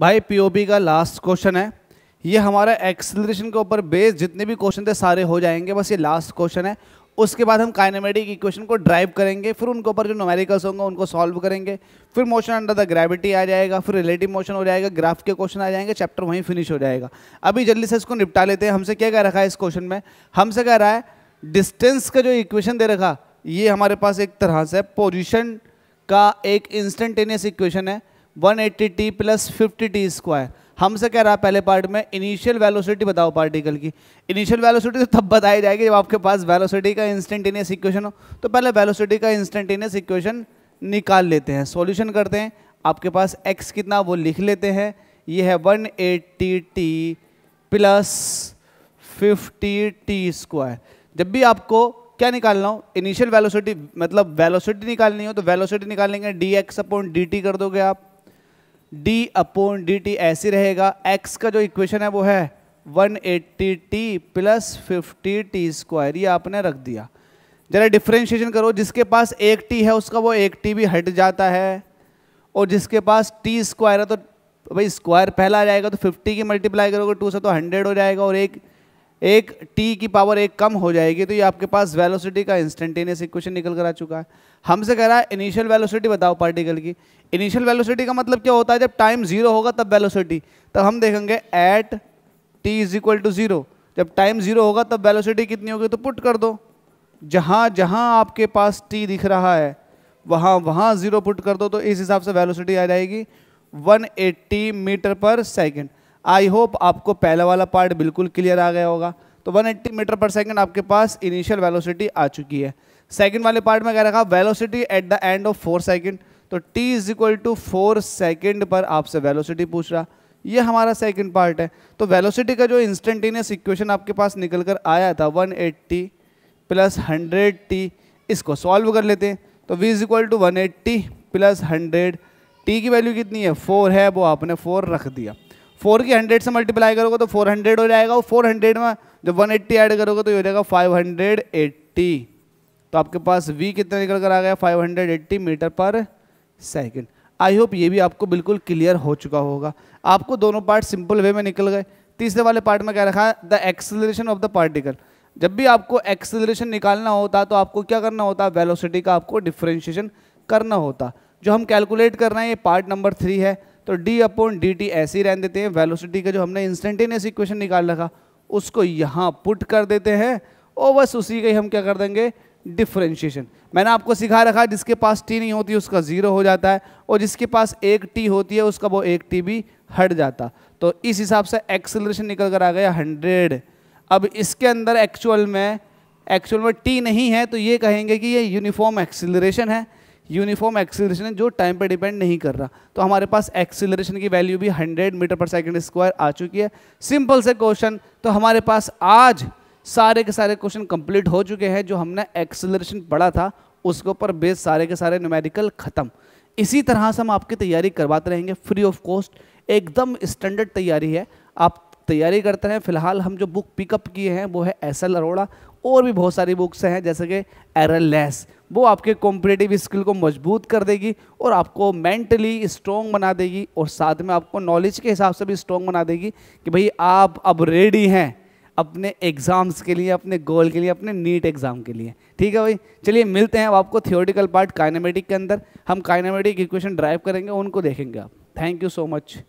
भाई पीओबी का last question है ये। हमारा एक्सेलरेशन के ऊपर बेस जितने भी क्वेश्चन थे सारे हो जाएंगे, बस ये लास्ट क्वेश्चन है। उसके बाद हम काइनेमेटिक इक्वेशन को ड्राइव करेंगे, फिर उनके ऊपर जो न्यूमेरिकल्स होंगे उनको सॉल्व करेंगे, फिर मोशन अंडर द ग्रेविटी आ जाएगा, फिर रिलेटिव मोशन हो जाएगा, ग्राफ के क्वेश्चन आ जाएंगे, चैप्टर वहीं फिनिश हो जाएगा। अभी जल्दी से इसको निपटा लेते हैं। हमसे क्या कह रखा है इस क्वेश्चन में? हमसे कह रहा है डिस्टेंस का जो इक्वेशन दे रखा, ये हमारे पास एक तरह से पोजिशन का एक इंस्टेंटेनियस इक्वेशन है 180t प्लस 50t स्क्वायर। हमसे कह रहा है पहले पार्ट में इनिशियल वेलोसिटी बताओ पार्टिकल की। इनिशियल वेलोसिटी तो तब बताई जाएगी जब आपके पास वेलोसिटी का इंस्टेंटेनियस इक्वेशन हो। तो पहले वेलोसिटी का इंस्टेंटेनियस इक्वेशन निकाल लेते हैं, सॉल्यूशन करते हैं। आपके पास x कितना वो लिख लेते हैं, ये है 180t प्लस 50t स्क्वायर। जब भी आपको क्या निकालना हो, इनिशियल वेलोसिटी मतलब वेलोसिटी निकालनी हो, तो वेलोसिटी निकालेंगे dx अपॉन dt कर दोगे आप। d अपॉन dt ऐसे रहेगा। x का जो इक्वेशन है वो है 180t प्लस 50t स्क्वायर, ये आपने रख दिया। जरा डिफ्रेंशिएशन करो, जिसके पास एक t है उसका वो एक t भी हट जाता है, और जिसके पास t स्क्वायर है तो भाई स्क्वायर पहला आ जाएगा, तो 50 की मल्टीप्लाई करोगे 2 से तो 100 हो जाएगा, और एक t की पावर 1 कम हो जाएगी। तो ये आपके पास वेलोसिटी का इंस्टेंटेनियस इक्वेशन निकल कर आ चुका है। हमसे कह रहा है इनिशियल वेलोसिटी बताओ पार्टिकल की। इनिशियल वेलोसिटी का मतलब क्या होता है? जब टाइम 0 होगा तब वेलोसिटी। तब हम देखेंगे at t is equal to 0। जब टाइम 0 होगा तब वेलोसिटी कितनी होगी, तो पुट कर दो। जहाँ जहाँ आपके पास t दिख रहा है वहाँ वहाँ 0 पुट कर दो, तो इस हिसाब से वेलोसिटी आ जाएगी 180 मीटर पर सेकेंड। आई होप आपको पहला वाला पार्ट बिल्कुल क्लियर आ गया होगा। तो 180 मीटर पर सेकंड आपके पास इनिशियल वेलोसिटी आ चुकी है। सेकंड वाले पार्ट में क्या रखा? Velocity at the end of 4 second. तो t is equal to 4 second पर आपसे वेलोसिटी पूछ रहा। ये हमारा सेकंड पार्ट है। तो वेलोसिटी का जो इंस्टेंटेनियस इक्वेशन आपके पास निकल कर आया था 180 प्लस 100t, इसको सॉल्व कर लेते हैं। तो v is equal to 180 plus 100, t की वैल्यू कितनी है? 4 है, वो आपने 4 रख दिया। 4 की 100 से मल्टीप्लाई करोगे तो 400 हो जाएगा, और 400 में जब 180 ऐड करोगे तो ये हो जाएगा 580। तो आपके पास v कितना निकल कर आ गया? 580 मीटर पर सेकंड। आई होप ये भी आपको बिल्कुल क्लियर हो चुका होगा। आपको दोनों पार्ट सिंपल वे में निकल गए। तीसरे वाले पार्ट में क्या रखा है? The acceleration of the particle. जब भी आपको एक्सेलरेशन निकालना होता तो आपको क्या करना होता? वेलोसिटी का आपको डिफ्रेंशिएशन करना होता। जो हम कैलकुलेट कर रहे हैं ये पार्ट नंबर 3 है। तो d अपॉन dt ऐसे ही रहने देते हैं। वेलोसिटी का जो हमने इंस्टेंटेनियस इक्वेशन निकाल रखा उसको यहाँ पुट कर देते हैं, और बस उसी का ही हम क्या कर देंगे? डिफ्रेंशिएशन। मैंने आपको सिखा रखा जिसके पास t नहीं होती उसका 0 हो जाता है, और जिसके पास एक t होती है उसका वो एक t भी हट जाता। तो इस हिसाब से एक्सेलरेशन निकल कर आ गया 100। अब इसके अंदर एक्चुअल में t नहीं है, तो ये कहेंगे कि ये यूनिफॉर्म एक्सेलरेशन है। यूनिफॉर्म एक्सेलरेशन है जो टाइम पर डिपेंड नहीं कर रहा। तो हमारे पास एक्सेलरेशन की वैल्यू भी 100 मीटर पर सेकंड स्क्वायर आ चुकी है। सिंपल से क्वेश्चन। तो हमारे पास आज सारे के सारे क्वेश्चन कंप्लीट हो चुके हैं। जो हमने एक्सेलरेशन पढ़ा था उसके ऊपर बेस सारे के सारे न्यूमेरिकल खत्म। इसी तरह से हम आपकी तैयारी करवाते रहेंगे फ्री ऑफ कॉस्ट। एकदम स्टैंडर्ड तैयारी है, आप तैयारी करते हैं। फिलहाल हम जो बुक पिकअप किए हैं वो है SL अरोड़ा, और भी बहुत सारी बुक्स हैं जैसे कि एररलेस। वो आपके कॉम्पिटिटिव स्किल को मजबूत कर देगी और आपको मेंटली स्ट्रॉन्ग बना देगी, और साथ में आपको नॉलेज के हिसाब से भी स्ट्रॉन्ग बना देगी कि भाई आप अब रेडी हैं अपने एग्जाम्स के लिए, अपने गोल के लिए, अपने नीट एग्जाम के लिए। ठीक है भाई, चलिए मिलते हैं अब आपको थियोरेटिकल पार्ट काइनेमेटिक के अंदर। हम काइनेमेटिक इक्वेशन ड्राइव करेंगे, उनको देखेंगे आप। Thank you so much.